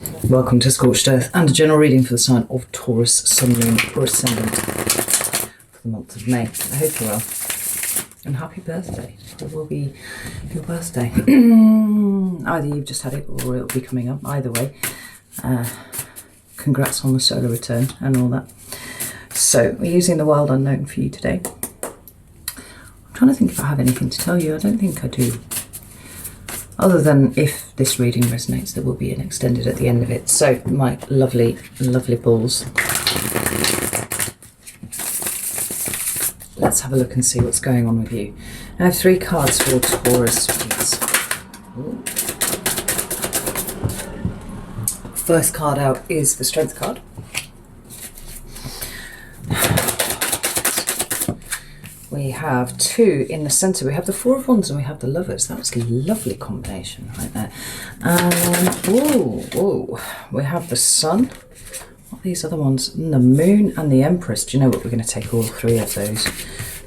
Welcome to Scorched Earth and a general reading for the sign of Taurus, Sun, Moon or Ascendant for the month of May. I hope you're well. And happy birthday. It will be your birthday. Either you've just had it or it'll be coming up. Either way, congrats on the solar return and all that. So we're using the wild unknown for you today. I'm trying to think if I have anything to tell you. I don't think I do. Other than if this reading resonates, there will be an extended at the end of it. So my lovely, lovely balls. Let's have a look and see what's going on with you. I have 3 cards for Taurus, please. Ooh. First card out is the Strength card. We have 2 in the centre. We have the 4 of Wands and we have the Lovers. That was a lovely combination right there. And we have the Sun. What are these other ones? The Moon and the Empress. Do you know what? We're going to take all 3 of those.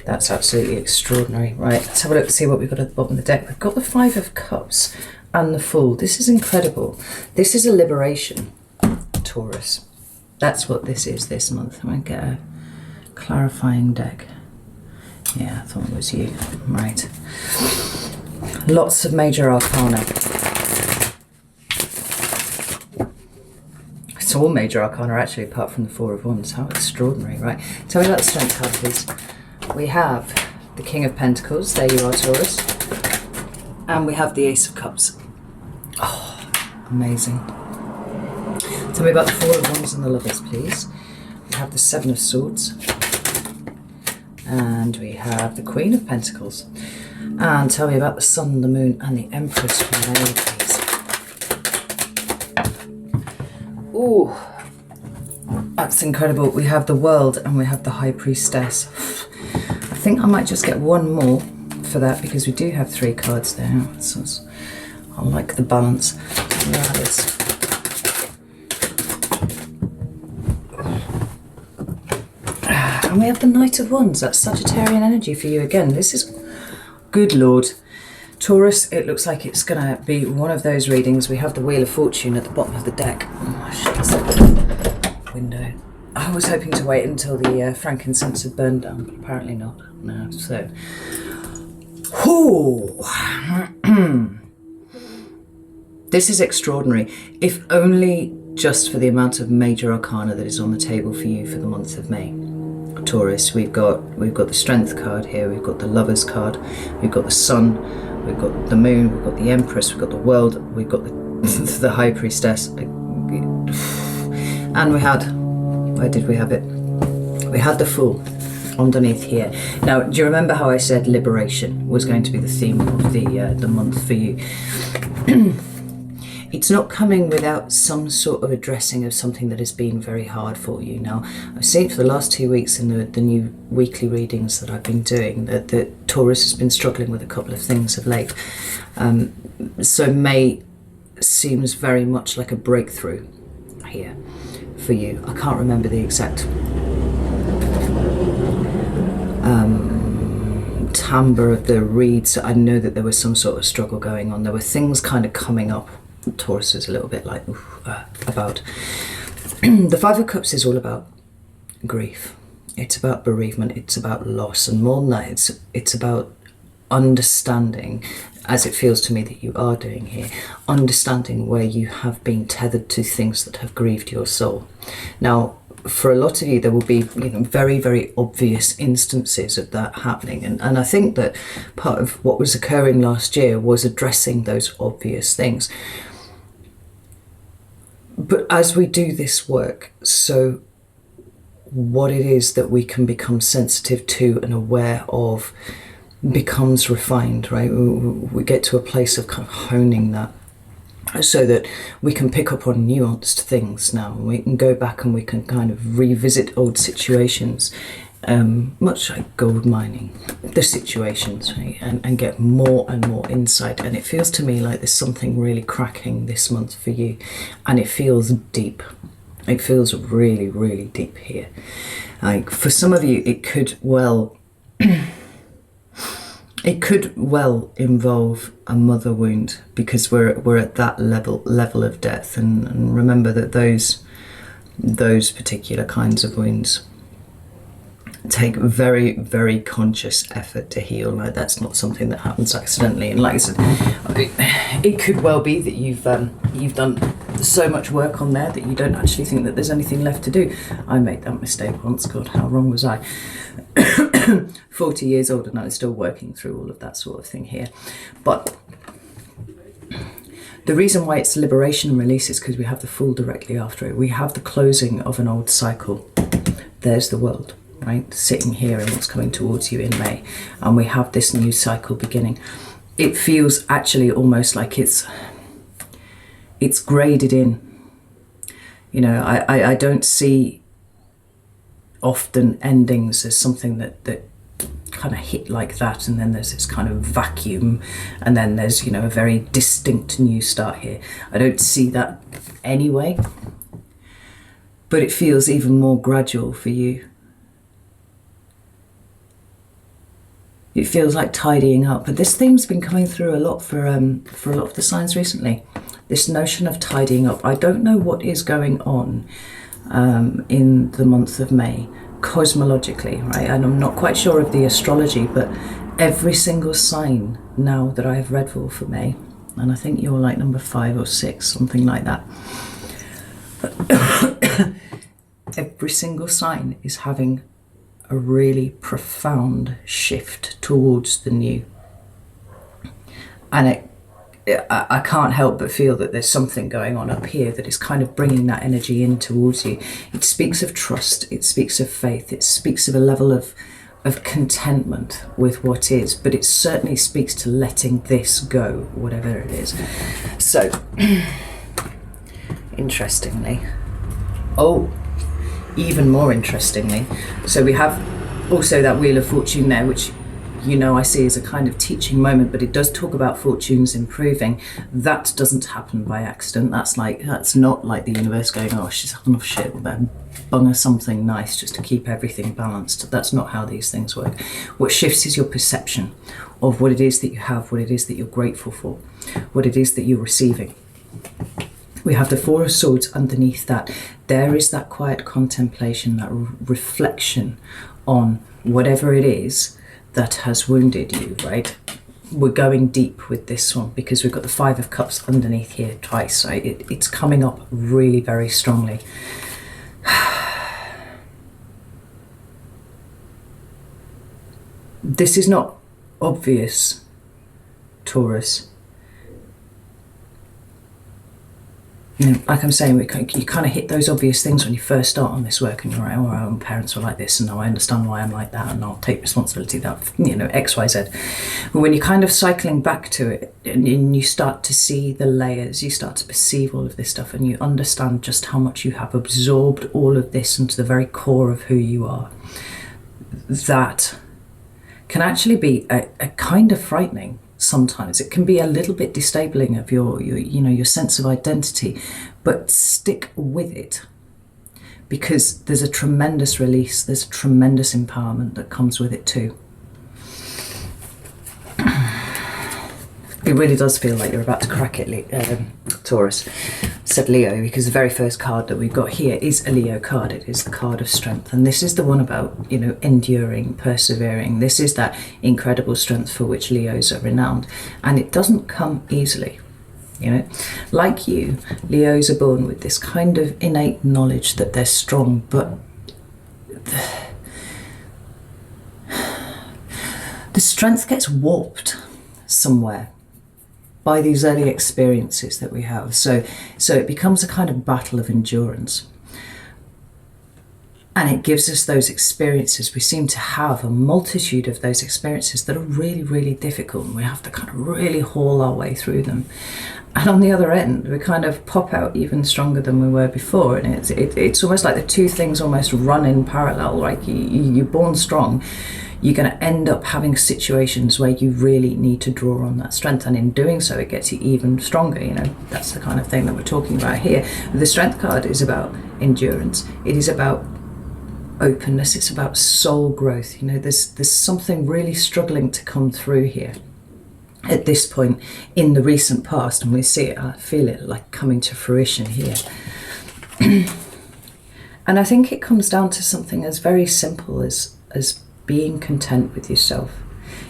That's absolutely extraordinary. Right, let's have a look and see what we've got at the bottom of the deck. We've got the 5 of Cups and the Fool. This is incredible. This is a liberation, Taurus. That's what this is this month. I'm going to get a clarifying deck. Yeah, I thought it was you. Right. Lots of major arcana. It's all major arcana actually, apart from the 4 of Wands. How extraordinary, right? Tell me about the Strength card, please. We have the King of Pentacles. There you are, Taurus. And we have the Ace of Cups. Oh, amazing. Tell me about the 4 of Wands and the Lovers, please. We have the 7 of Swords. And we have the Queen of Pentacles. And tell me about the Sun, the Moon, and the Empress from there, please. Ooh, that's incredible. We have the World and we have the High Priestess. I think I might just get one more for that because we do have 3 cards there. So I like the balance. And we have the Knight of Wands. That's Sagittarian energy for you again. This is good Lord. Taurus, it looks like it's going to be one of those readings. We have the Wheel of Fortune at the bottom of the deck. Oh, shit, that's that window. I was hoping to wait until the frankincense had burned down, but apparently not. No, so... This is extraordinary. If only just for the amount of major arcana that is on the table for you for the month of May. Taurus, we've got the Strength card here, we've got the Lovers card, we've got the Sun, we've got the Moon, we've got the Empress, we've got the World, we've got the High Priestess, and we had, where did we have it? We had the Fool underneath here. Now, do you remember how I said liberation was going to be the theme of the month for you? It's not coming without some sort of addressing of something that has been very hard for you. Now, I've seen for the last 2 weeks in the new weekly readings that I've been doing that Taurus has been struggling with a couple of things of late. So May seems very much like a breakthrough here for you. I can't remember the exact timbre of the reads. I know that there was some sort of struggle going on. There were things kind of coming up. Taurus is a little bit like about the 5 of Cups is all about grief. It's about bereavement. It's about loss, and more than that, it's about understanding, as it feels to me that you are doing here, understanding where you have been tethered to things that have grieved your soul. Now, for a lot of you, there will be very, very obvious instances of that happening. And I think that part of what was occurring last year was addressing those obvious things. But as we do this work, so what it is that we can become sensitive to and aware of becomes refined, right? We get to a place of kind of honing that, so that we can pick up on nuanced things now. We can go back and we can kind of revisit old situations, much like gold mining, the situations, right? And get more and more insight. And it feels to me like there's something really cracking this month for you, and it feels deep. It feels really, really deep here. Like for some of you, it could well It could well involve a mother wound, because we're at that level of depth, and remember that those particular kinds of wounds take very, very conscious effort to heal. Like, that's not something that happens accidentally. And like I said, it could well be that you've done so much work on there that you don't actually think that there's anything left to do. I made that mistake once. God, how wrong was I? 40 years old and I was still working through all of that sort of thing here. But the reason why it's liberation and release is because we have the Fool directly after it. We have the closing of an old cycle. There's the World, right, sitting here and what's coming towards you in May, and we have this new cycle beginning. It feels actually almost like it's graded in. You know, I don't see often endings as something that kind of hit like that, and then there's this kind of vacuum, and then there's, you know, a very distinct new start here. I don't see that anyway, but it feels even more gradual for you. It feels like tidying up, but this theme's been coming through a lot for a lot of the signs recently. This notion of tidying up. I don't know what is going on in the month of May cosmologically, right? And I'm not quite sure of the astrology, but every single sign now that I have read for May, and I think you're like number 5 or 6, something like that. Every single sign is having a really profound shift towards the new, and I can't help but feel that there's something going on up here that is kind of bringing that energy in towards you. It speaks of trust, it speaks of faith, it speaks of a level of contentment with what is, but it certainly speaks to letting this go, whatever it is. So, interestingly, even more interestingly, so we have also that Wheel of Fortune there, which, you know, I see as a kind of teaching moment, but it does talk about fortunes improving. That doesn't happen by accident. That's not like the universe going, oh, she's had enough shit, we'll better bung her something nice just to keep everything balanced. That's not how these things work. What shifts is your perception of what it is that you have, what it is that you're grateful for, what it is that you're receiving. We have the Four of Swords underneath that. There is that quiet contemplation, that reflection on whatever it is that has wounded you, right? We're going deep with this one because we've got the Five of Cups underneath here twice, right? It's coming up really very strongly. This is not obvious, Taurus. You know, like I'm saying, you kind of hit those obvious things when you first start on this work, and you're like, oh, my own parents were like this, and now I understand why I'm like that, and I'll take responsibility that, you know, X, Y, Z. But when you're kind of cycling back to it, and you start to see the layers, you start to perceive all of this stuff, and you understand just how much you have absorbed all of this into the very core of who you are, that can actually be a kind of frightening. Sometimes it can be a little bit destabilizing of your sense of identity, but stick with it, because there's a tremendous release, there's a tremendous empowerment that comes with it too. It really does feel like you're about to crack it, Taurus. Said Leo, because the very first card that we've got here is a Leo card. It is the card of strength, and this is the one about, you know, enduring, persevering. This is that incredible strength for which Leos are renowned, and it doesn't come easily. You know, like you, Leos are born with this kind of innate knowledge that they're strong, but the strength gets warped somewhere by these early experiences that we have. So it becomes a kind of battle of endurance. And it gives us those experiences. We seem to have a multitude of those experiences that are really, really difficult, and we have to kind of really haul our way through them. And on the other end, we kind of pop out even stronger than we were before. And it's almost like the two things almost run in parallel. Like you're born strong, you're going to end up having situations where you really need to draw on that strength, and in doing so it gets you even stronger. You know, that's the kind of thing that we're talking about here. The strength card is about endurance. It is about openness, it's about soul growth. You know, there's something really struggling to come through here at this point in the recent past, and we see it, I feel it like coming to fruition here. And I think it comes down to something as very simple as being content with yourself.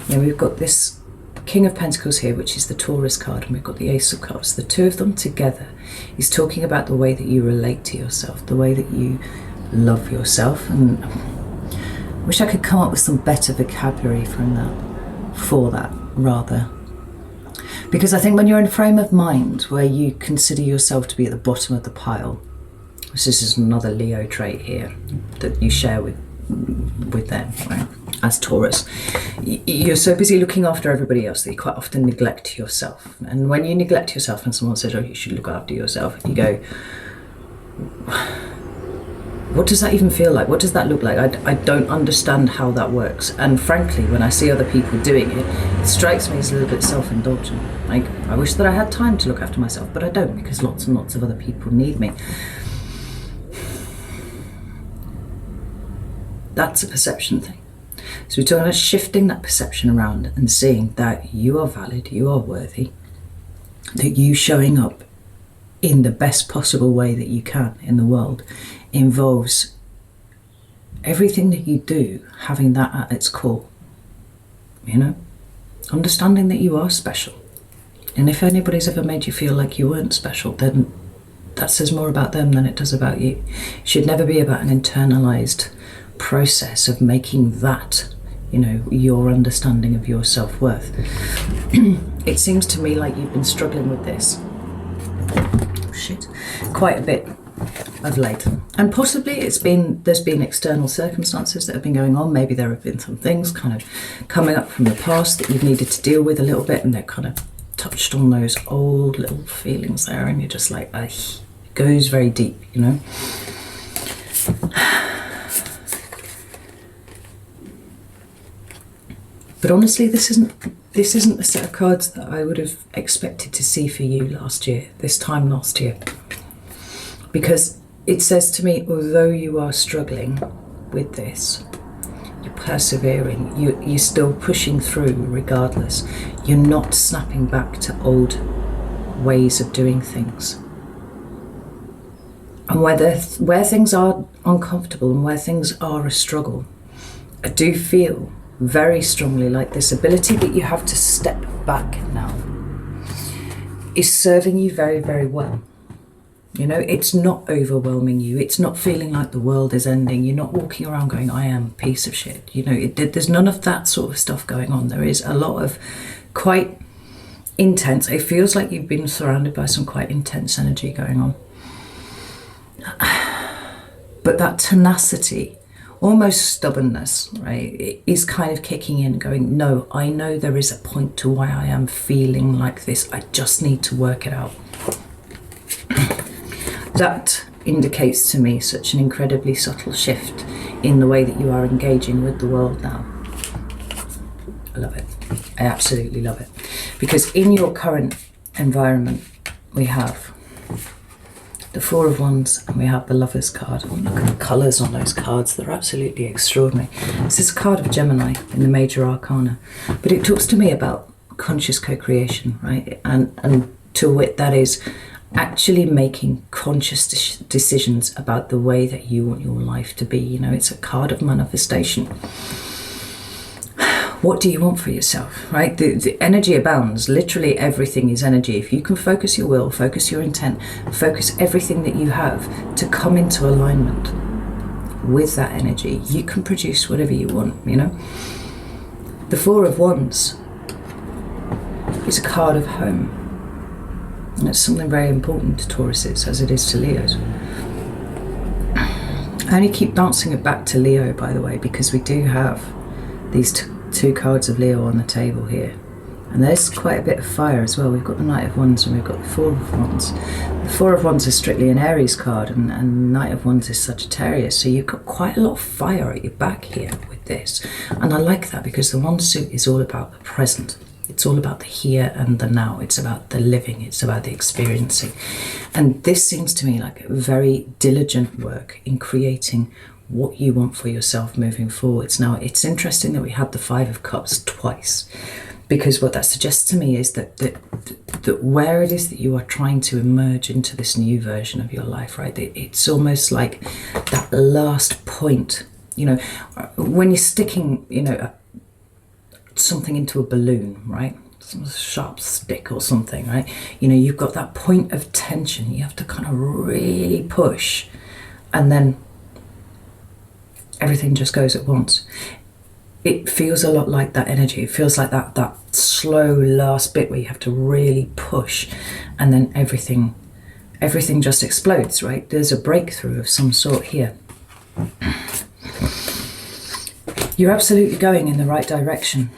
You know, we've got this King of Pentacles here, which is the Taurus card, and we've got the Ace of Cups. The two of them together is talking about the way that you relate to yourself, the way that you love yourself. And I wish I could come up with some better vocabulary from that, for that, rather. Because I think when you're in a frame of mind where you consider yourself to be at the bottom of the pile, this is another Leo trait here that you share with them, right? As Taurus, you're so busy looking after everybody else that you quite often neglect yourself. And when you neglect yourself and someone says, oh, you should look after yourself, you go, what does that even feel like? What does that look like? I don't understand how that works. And frankly, when I see other people doing it, it strikes me as a little bit self-indulgent. Like, I wish that I had time to look after myself, but I don't, because lots and lots of other people need me. That's a perception thing. So we're talking about shifting that perception around and seeing that you are valid, you are worthy, that you showing up in the best possible way that you can in the world involves everything that you do having that at its core. You know, understanding that you are special. And if anybody's ever made you feel like you weren't special, then that says more about them than it does about you. It should never be about an internalized process of making that, you know, your understanding of your self-worth. It seems to me like you've been struggling with this quite a bit of late, and possibly there's been external circumstances that have been going on. Maybe there have been some things kind of coming up from the past that you've needed to deal with a little bit, and they're kind of touched on those old little feelings there, and you're just like, it goes very deep, you know. But honestly, this isn't the set of cards that I would have expected to see for you this time last year. Because it says to me, although you are struggling with this, you're persevering, you're still pushing through regardless. You're not snapping back to old ways of doing things. And where things are uncomfortable and where things are a struggle, I do feel very strongly like this ability that you have to step back now is serving you very, very well. You know, it's not overwhelming you. It's not feeling like the world is ending. You're not walking around going, I am a piece of shit. You know, there's none of that sort of stuff going on. There is a lot of quite intense, it feels like you've been surrounded by some quite intense energy going on. But that tenacity, almost stubbornness, right, is kind of kicking in, going, no, I know there is a point to why I am feeling like this. I just need to work it out. That indicates to me such an incredibly subtle shift in the way that you are engaging with the world now. I love it. I absolutely love it. Because in your current environment, we have the Four of Wands and we have the Lovers card. Oh, look at the colours on those cards. They're absolutely extraordinary. This is a card of Gemini in the Major Arcana. But it talks to me about conscious co-creation, right? And to wit, that is actually making conscious decisions about the way that you want your life to be. You know, it's a card of manifestation. What do you want for yourself, right? The energy abounds. Literally everything is energy. If you can focus your will, focus your intent, focus everything that you have to come into alignment with that energy, you can produce whatever you want, you know? The Four of Wands is a card of home. And it's something very important to Tauruses, as it is to Leos. I only keep dancing it back to Leo, by the way, because we do have these two cards of Leo on the table here. And there's quite a bit of fire as well. We've got the Knight of Wands and we've got the Four of Wands. The Four of Wands is strictly an Aries card, and the Knight of Wands is Sagittarius. So you've got quite a lot of fire at your back here with this. And I like that because the Wand suit is all about the present. It's all about the here and the now. It's about the living. It's about the experiencing. And this seems to me like a very diligent work in creating what you want for yourself moving forwards. Now, it's interesting that we had the Five of Cups twice, because what that suggests to me is that where it is that you are trying to emerge into this new version of your life, right? It's almost like that last point, you know, when you're sticking, you know, something into a balloon, right? Some sharp stick or something, right? You know, you've got that point of tension. You have to kind of really push, and then everything just goes at once. It feels a lot like that energy. It feels like that slow last bit where you have to really push, and then everything just explodes, right? There's a breakthrough of some sort here. You're absolutely going in the right direction.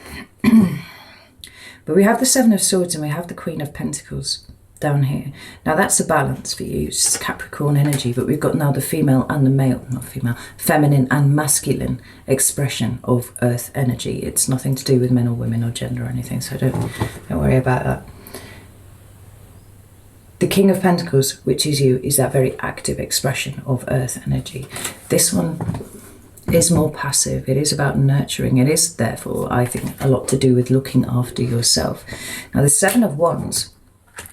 But we have the Seven of Swords and we have the Queen of Pentacles down here. Now that's a balance for you. It's Capricorn energy, but we've got now the female and the male, not female, feminine and masculine expression of earth energy. It's nothing to do with men or women or gender or anything, so don't worry about that. The King of Pentacles, which is you, is that very active expression of earth energy. This one is more passive. It is about nurturing. It is therefore, I think, a lot to do with looking after yourself. Now the Seven of Wands,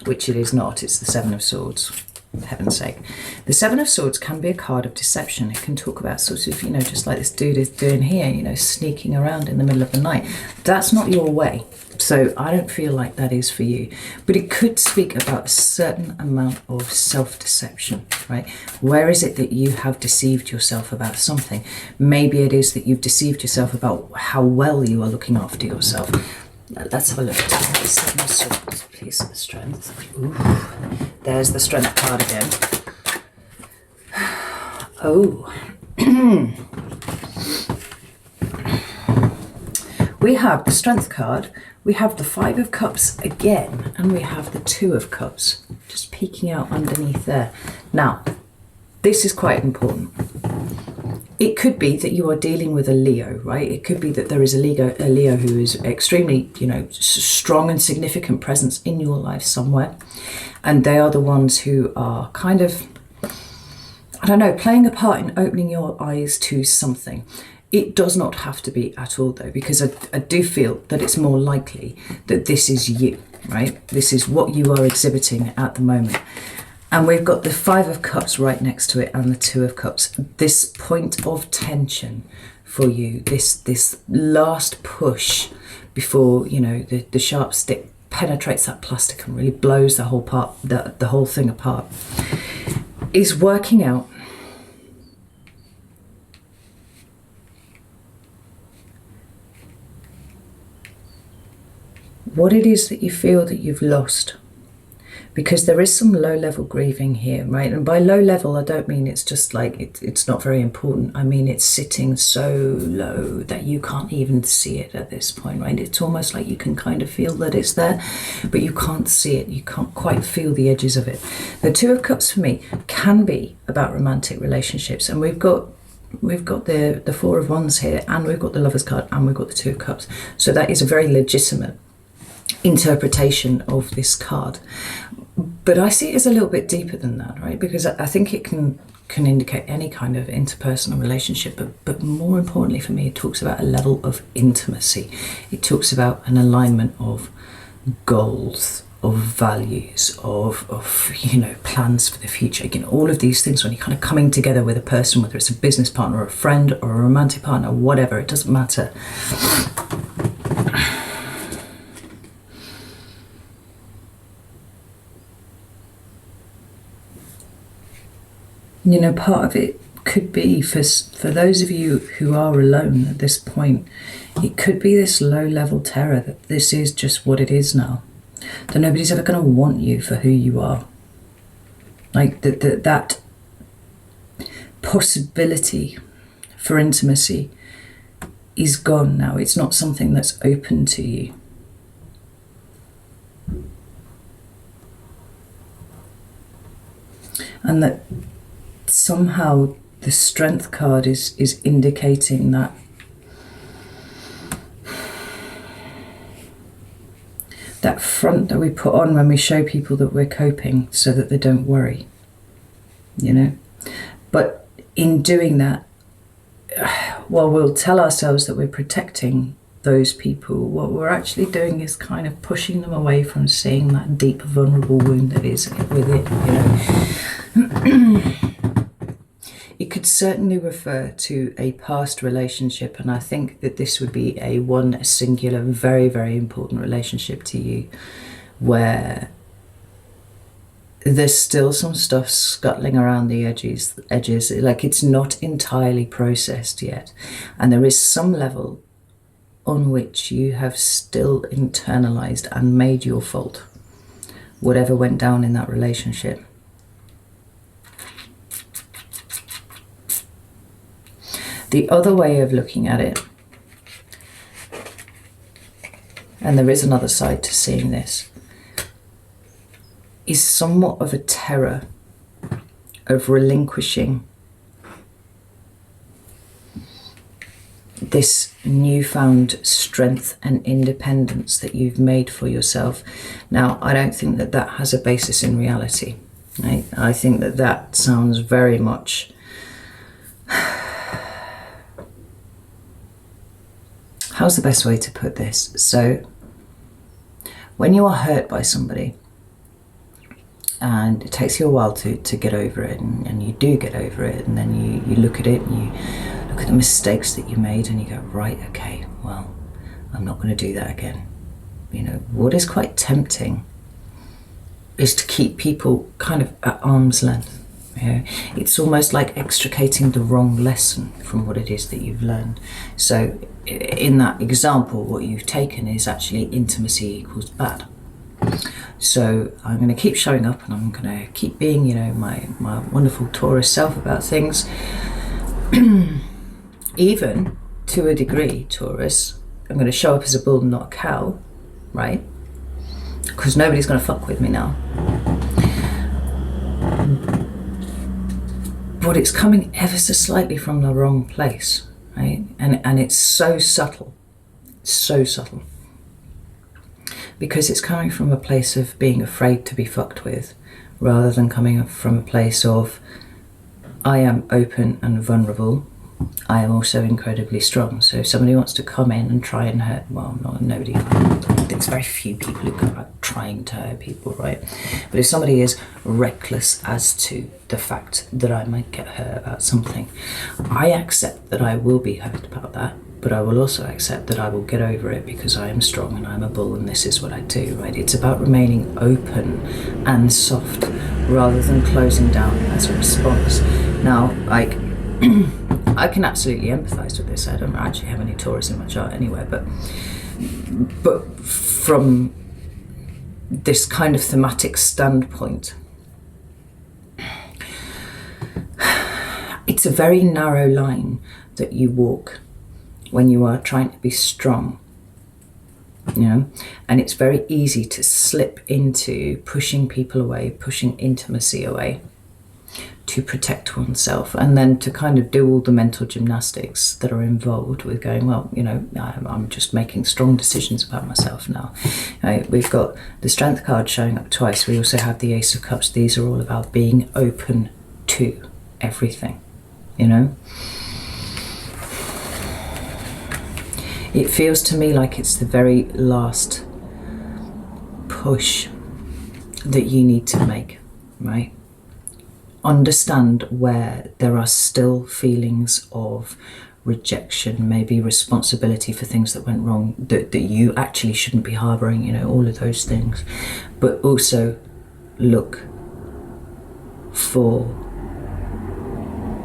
which it is not, it's the Seven of Swords, for heaven's sake. The Seven of Swords can be a card of deception. It can talk about sort of, you know, just like this dude is doing here, you know, sneaking around in the middle of the night. That's not your way. So I don't feel like that is for you. But it could speak about a certain amount of self-deception, right? Where is it that you have deceived yourself about something? Maybe it is that you've deceived yourself about how well you are looking after yourself. Let's have a look at the Seven of Swords, please. Strength. Ooh, there's the Strength card again. Oh. We have the Strength card, we have the Five of Cups again, and we have the Two of Cups, just peeking out underneath there. Now, this is quite important. It could be that you are dealing with a Leo, right? It could be that there is a Leo who is extremely, you know, strong and significant presence in your life somewhere. And they are the ones who are kind of, I don't know, playing a part in opening your eyes to something. It does not have to be at all though, because I do feel that it's more likely that this is you, right? This is what you are exhibiting at the moment. And we've got the Five of Cups right next to it and the Two of Cups. This point of tension for you, this last push before, you know, the sharp stick penetrates that plastic and really blows the whole thing apart, is working out what it is that you feel that you've lost. Because there is some low-level grieving here, right? And by low level, I don't mean it's just like it's not very important. I mean it's sitting so low that you can't even see it at this point, right? It's almost like you can kind of feel that it's there, but you can't see it. You can't quite feel the edges of it. The Two of Cups for me can be about romantic relationships, and we've got the Four of Wands here, and we've got the Lovers card, and we've got the Two of Cups. So that is a very legitimate interpretation of this card. But I see it as a little bit deeper than that, right? Because I think it can indicate any kind of interpersonal relationship, but more importantly for me, it talks about a level of intimacy. It talks about an alignment of goals, of values, of you know, plans for the future. Again, all of these things, when you're kind of coming together with a person, whether it's a business partner or a friend or a romantic partner, whatever, it doesn't matter. You know, part of it could be, for those of you who are alone at this point, it could be this low-level terror that this is just what it is now. That nobody's ever going to want you for who you are. Like that possibility for intimacy is gone now. It's not something that's open to you. And that somehow the Strength card is indicating that that front that we put on when we show people that we're coping so that they don't worry, you know. But in doing that, while we'll tell ourselves that we're protecting those people, what we're actually doing is kind of pushing them away from seeing that deep, vulnerable wound that is within, It could certainly refer to a past relationship, and I think that this would be a one singular, very, very important relationship to you, where there's still some stuff scuttling around the edges, like it's not entirely processed yet, and there is some level on which you have still internalized and made your fault whatever went down in that relationship. The other way of looking at it, and there is another side to seeing this, is somewhat of a terror of relinquishing this newfound strength and independence that you've made for yourself. Now, I don't think that that has a basis in reality. Right? I think that that sounds very much how's the best way to put this? So when you are hurt by somebody, and it takes you a while to get over it, and you do get over it, and then you look at it and you look at the mistakes that you made and you go, right, okay, well, I'm not going to do that again. What is quite tempting is to keep people kind of at arm's length. It's almost like extricating the wrong lesson from what it is that you've learned. So in that example, what you've taken is actually intimacy equals bad. So I'm going to keep showing up, and I'm going to keep being, my wonderful Taurus self about things. Even to a degree, Taurus, I'm going to show up as a bull and not a cow, right? Because nobody's going to fuck with me now. But it's coming ever so slightly from the wrong place, right? And it's so subtle, because it's coming from a place of being afraid to be fucked with, rather than coming from a place of, I am open and vulnerable. I am also incredibly strong. So if somebody wants to come in and try and hurt, well, nobody, there's very few people who go about trying to hurt people, right? But if somebody is reckless as to the fact that I might get hurt about something, I accept that I will be hurt about that, but I will also accept that I will get over it because I am strong and I'm a bull and this is what I do, right? It's about remaining open and soft rather than closing down as a response. Now, like, I can absolutely empathize with this. I don't actually have any Taurus in my chart anywhere, but from this kind of thematic standpoint, it's a very narrow line that you walk when you are trying to be strong, and it's very easy to slip into pushing people away, pushing intimacy away, to protect oneself, and then to kind of do all the mental gymnastics that are involved with going, well, I'm just making strong decisions about myself now. We've got the Strength card showing up twice. We also have the Ace of Cups. These are all about being open to everything, It feels to me like it's the very last push that you need to make, right? Understand where there are still feelings of rejection, maybe responsibility for things that went wrong, that you actually shouldn't be harboring, all of those things. But also look for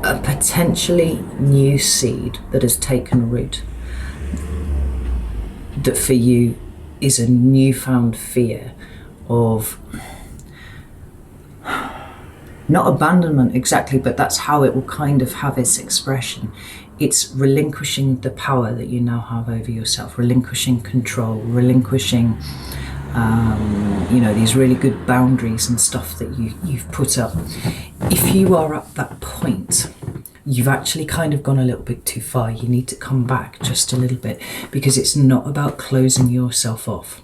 a potentially new seed that has taken root, that for you is a newfound fear of, not abandonment exactly, but that's how it will kind of have its expression. It's relinquishing the power that you now have over yourself, relinquishing control, relinquishing, these really good boundaries and stuff that you've put up. If you are at that point, you've actually kind of gone a little bit too far. You need to come back just a little bit, because it's not about closing yourself off.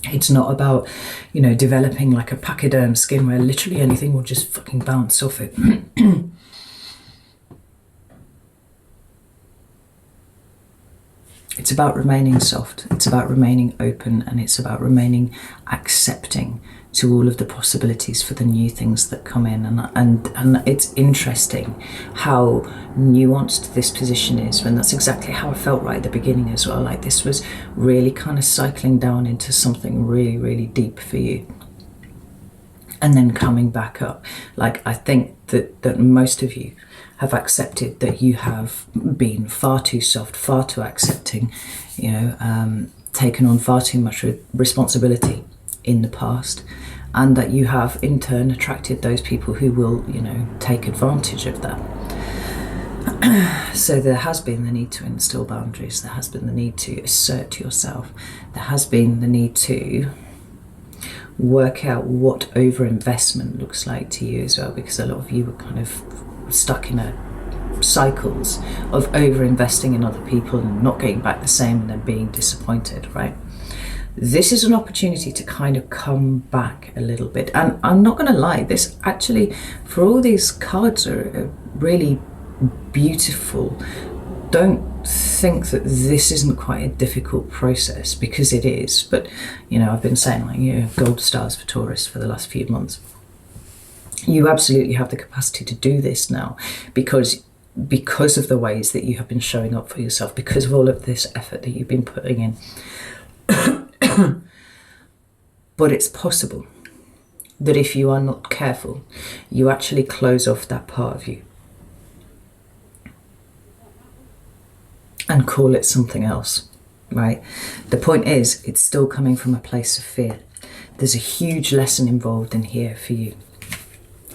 It's not about, developing like a pachyderm skin where literally anything will just fucking bounce off it. It's about remaining soft, it's about remaining open, and it's about remaining accepting to all of the possibilities for the new things that come in. And it's interesting how nuanced this position is, when that's exactly how I felt right at the beginning as well. Like this was really kind of cycling down into something really, really deep for you, and then coming back up. Like I think that most of you have accepted that you have been far too soft, far too accepting, you know, taken on far too much responsibility in the past, and that you have in turn attracted those people who will, you know, take advantage of that. So there has been the need to instill boundaries, there has been the need to assert yourself, there has been the need to work out what overinvestment looks like to you as well, because a lot of you were kind of stuck in cycles of overinvesting in other people and not getting back the same, and then being disappointed, right? This is an opportunity to kind of come back a little bit. And I'm not going to lie, this actually, for all these cards are really beautiful. Don't think that this isn't quite a difficult process, because it is. But, you know, I've been saying, like, you know, gold stars for Taurus for the last few months. You absolutely have the capacity to do this now, because of the ways that you have been showing up for yourself, because of all of this effort that you've been putting in. But it's possible that if you are not careful, you actually close off that part of you and call it something else, right? The point is, it's still coming from a place of fear. There's a huge lesson involved in here for you.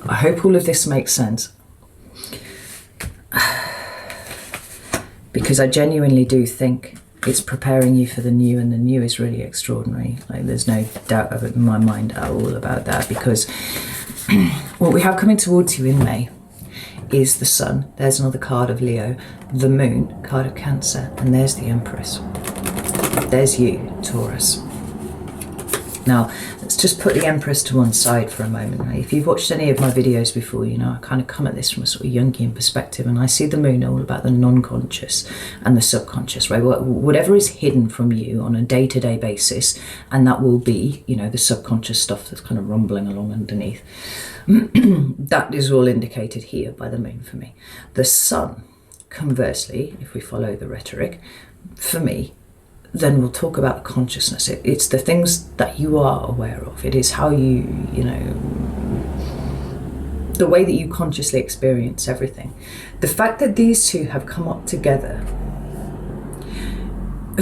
I hope all of this makes sense, because I genuinely do think it's preparing you for the new, and the new is really extraordinary. Like, there's no doubt of it in my mind at all about that, because what we have coming towards you in May is the Sun. There's another card of Leo, the Moon, card of Cancer, and there's the Empress. There's you, Taurus. Now, let's just put the Empress to one side for a moment. Right? If you've watched any of my videos before, you know I kind of come at this from a sort of Jungian perspective, and I see the Moon all about the non-conscious and the subconscious, right? Whatever is hidden from you on a day-to-day basis, and that will be, you know, the subconscious stuff that's kind of rumbling along underneath. That is all indicated here by the Moon for me. The Sun, conversely, if we follow the rhetoric, for me, then we'll talk about consciousness. It's the things that you are aware of. It is how you know, the way that you consciously experience everything. The fact that these two have come up together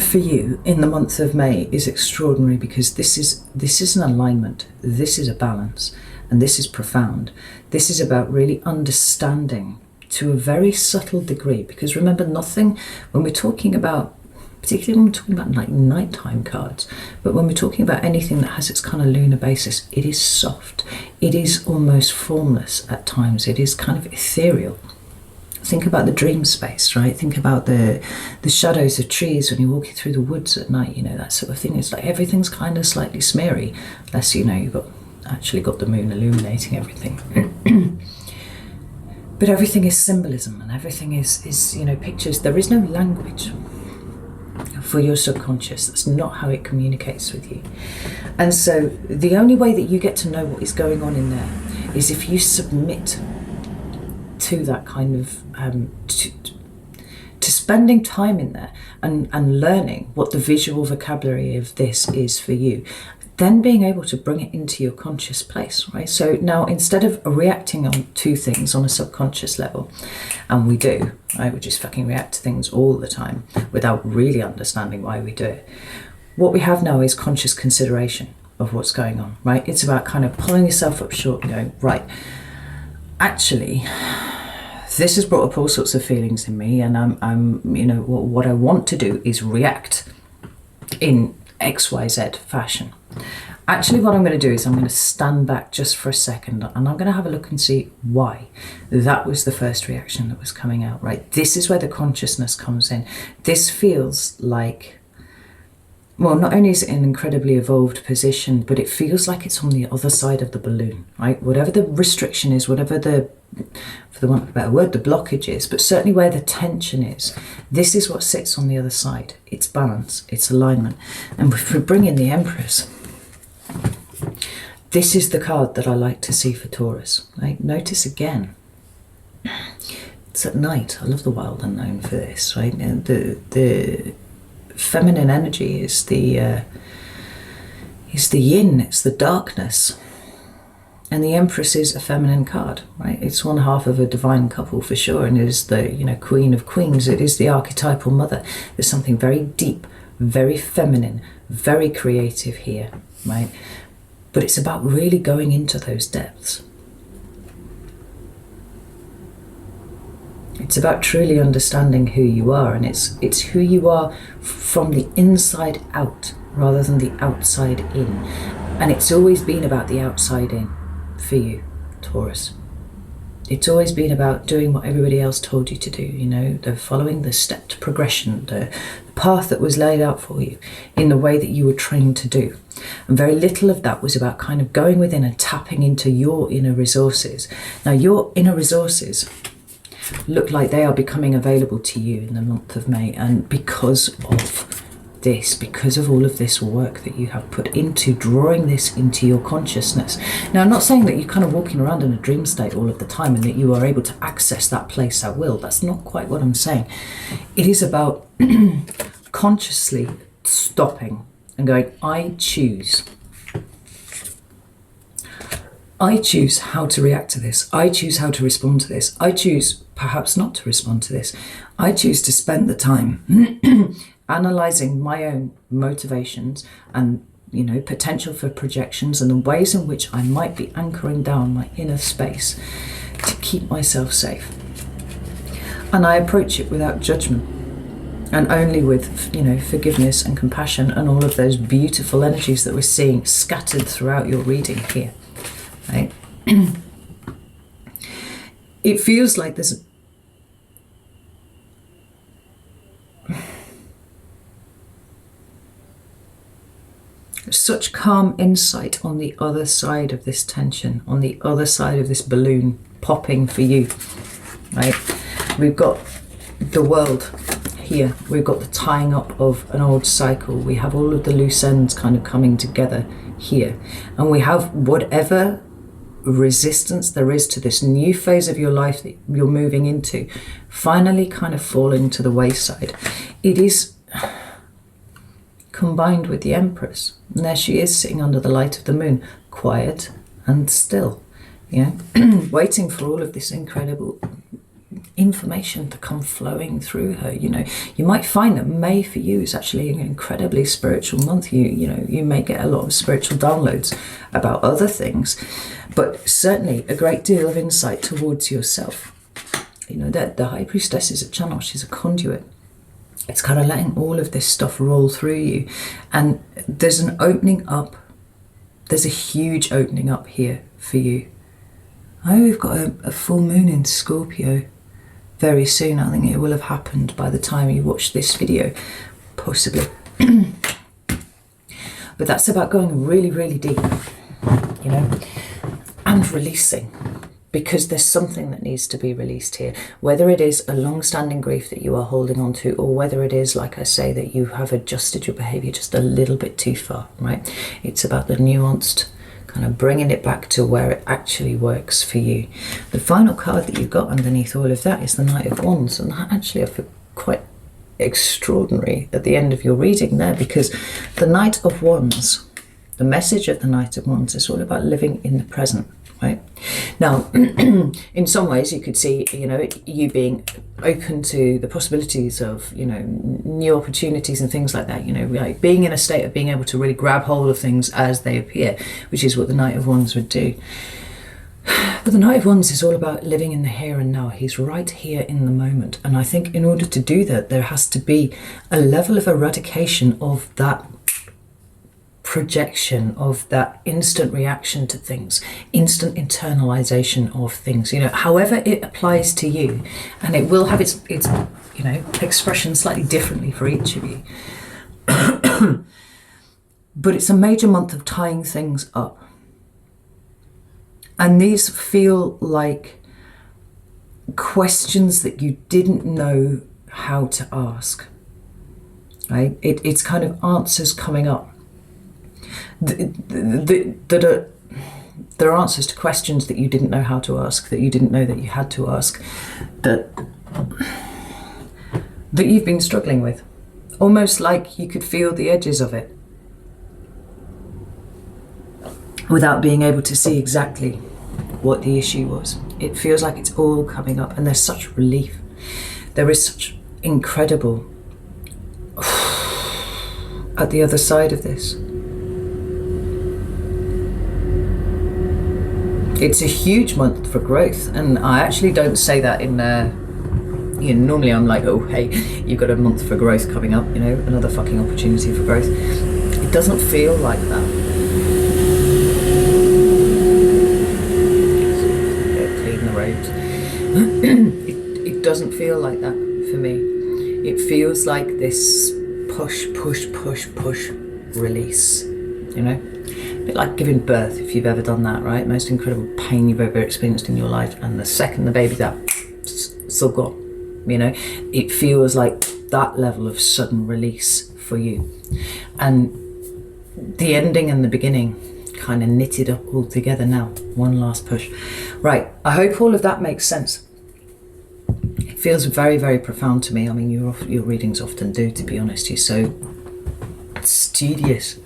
for you in the month of May is extraordinary, because this is an alignment, this is a balance, and this is profound. This is about really understanding to a very subtle degree, because remember, nothing, when we're talking about, particularly when we're talking about like nighttime cards, but when we're talking about anything that has its kind of lunar basis, it is soft. It is almost formless at times. It is kind of ethereal. Think about the dream space, right? Think about the shadows of trees when you're walking through the woods at night, you know, that sort of thing. It's like everything's kind of slightly smeary, unless, you know, you've actually got the moon illuminating everything. But everything is symbolism, and everything is, you know, pictures. There is no language for your subconscious. That's not how it communicates with you. And so the only way that you get to know what is going on in there is if you submit to that kind of to spending time in there and learning what the visual vocabulary of this is for you, then being able to bring it into your conscious place, right? So now, instead of reacting to things on a subconscious level, and we do, right? We just fucking react to things all the time without really understanding why we do it. What we have now is conscious consideration of what's going on, right? It's about kind of pulling yourself up short and going, right, actually, this has brought up all sorts of feelings in me, and I'm you know, what I want to do is react in XYZ fashion. Actually, what I'm going to do is I'm going to stand back just for a second, and I'm going to have a look and see why that was the first reaction that was coming out, right? This is where the consciousness comes in. This feels like well, not only is it an incredibly evolved position, but it feels like it's on the other side of the balloon, right? Whatever the restriction is, whatever the, for the want of a better word, the blockage is, but certainly where the tension is, this is what sits on the other side. It's balance, it's alignment. And if we bring in the Empress, this is the card that I like to see for Taurus, right? Notice again, it's at night. I love the wild unknown for this, right? And the feminine energy is the yin, it's the darkness, and the Empress is a feminine card, right? It's one half of a divine couple for sure, and it is the, you know, Queen of Queens. It is the archetypal mother. There's something very deep, very feminine, very creative here, right? But it's about really going into those depths. It's about truly understanding who you are, and it's who you are from the inside out rather than the outside in. And it's always been about the outside in for you, Taurus. It's always been about doing what everybody else told you to do, you know, the following the stepped progression, the path that was laid out for you in the way that you were trained to do. And very little of that was about kind of going within and tapping into your inner resources. Now, your inner resources look like they are becoming available to you in the month of May, and because of this, because of all of this work that you have put into drawing this into your consciousness. Now, I'm not saying that you're kind of walking around in a dream state all of the time and that you are able to access that place at will. That's not quite what I'm saying. It is about consciously stopping and going, I choose how to react to this. I choose how to respond to this. I choose perhaps not to respond to this. I choose to spend the time analysing my own motivations and, you know, potential for projections and the ways in which I might be anchoring down my inner space to keep myself safe. And I approach it without judgment and only with, you know, forgiveness and compassion and all of those beautiful energies that we're seeing scattered throughout your reading here. Right? It feels like there's such calm insight on the other side of this tension, on the other side of this balloon popping for you, right? We've got the world here. We've got the tying up of an old cycle. We have all of the loose ends kind of coming together here. And we have whatever resistance there is to this new phase of your life that you're moving into finally kind of falling to the wayside. It is combined with the Empress, and there she is sitting under the light of the moon, quiet and still, you know, waiting for all of this incredible information to come flowing through her. You know, you might find that May for you is actually an incredibly spiritual month. You know, you may get a lot of spiritual downloads about other things, but certainly a great deal of insight towards yourself. You know, that the High Priestess is a channel, she's a conduit. It's kind of letting all of this stuff roll through you. And there's an opening up. There's a huge opening up here for you. Oh, we've got a full moon in Scorpio very soon. I think it will have happened by the time you watch this video, possibly. But that's about going really, really deep, you know, and releasing. Because there's something that needs to be released here, whether it is a long-standing grief that you are holding on to, or whether it is, like I say, that you have adjusted your behavior just a little bit too far, right? It's about the nuanced kind of bringing it back to where it actually works for you. The final card that you've got underneath all of that is the Knight of Wands, and that actually I feel quite extraordinary at the end of your reading there, because the Knight of Wands, the message of the Knight of Wands is all about living in the present. Right now, in some ways you could see, you know, you being open to the possibilities of, you know, new opportunities and things like that, you know, like being in a state of being able to really grab hold of things as they appear, which is what the Knight of Wands would do. But the Knight of Wands is all about living in the here and now. He's right here in the moment, and I think in order to do that, there has to be a level of eradication of that projection, of that instant reaction to things, instant internalization of things, you know, however it applies to you, and it will have its you know, expression slightly differently for each of you. But it's a major month of tying things up. And these feel like questions that you didn't know how to ask. Right? It's kind of answers coming up. There are answers to questions that you didn't know how to ask, that you didn't know that you had to ask, that you've been struggling with. Almost like you could feel the edges of it without being able to see exactly what the issue was. It feels like it's all coming up, and there's such relief. There is such incredible at the other side of this. It's a huge month for growth, and I actually don't say that in normally I'm like, oh hey, you've got a month for growth coming up, another fucking opportunity for growth. It doesn't feel like that. Clean the roads. It doesn't feel like that for me. It feels like this push, release, A bit like giving birth, if you've ever done that, right? Most incredible pain you've ever experienced in your life, and the second the baby's out, it's all gone. It feels like that level of sudden release for you. And the ending and the beginning kind of knitted up all together now. One last push. Right, I hope all of that makes sense. It feels very, very profound to me. I mean, your readings often do, to be honest. You're so studious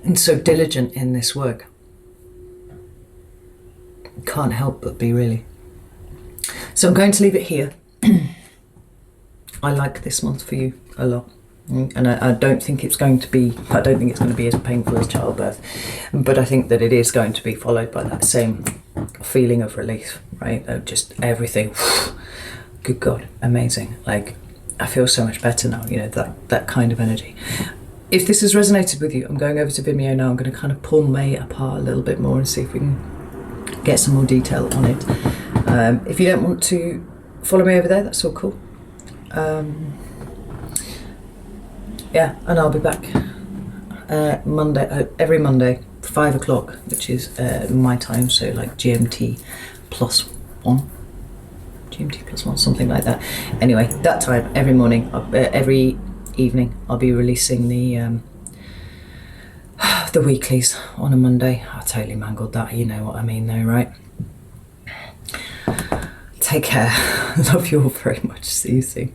and so diligent in this work. Can't help but be, really. So I'm going to leave it here. I like this month for you a lot, and I don't think it's going to be as painful as childbirth, but I think that it is going to be followed by that same feeling of relief, right? Of just everything. Good God, amazing. Like, I feel so much better now, that kind of energy. If this has resonated with you, I'm going over to Vimeo now. I'm going to kind of pull May apart a little bit more and see if we can get some more detail on it. If you don't want to follow me over there, that's all cool. And I'll be back every Monday, 5 o'clock, which is my time, so like GMT plus 1, something like that. Anyway, that time, every morning, every evening, I'll be releasing the weeklies on a Monday. I totally mangled that, you know what I mean though, right? Take care. Love you all very much. See you soon.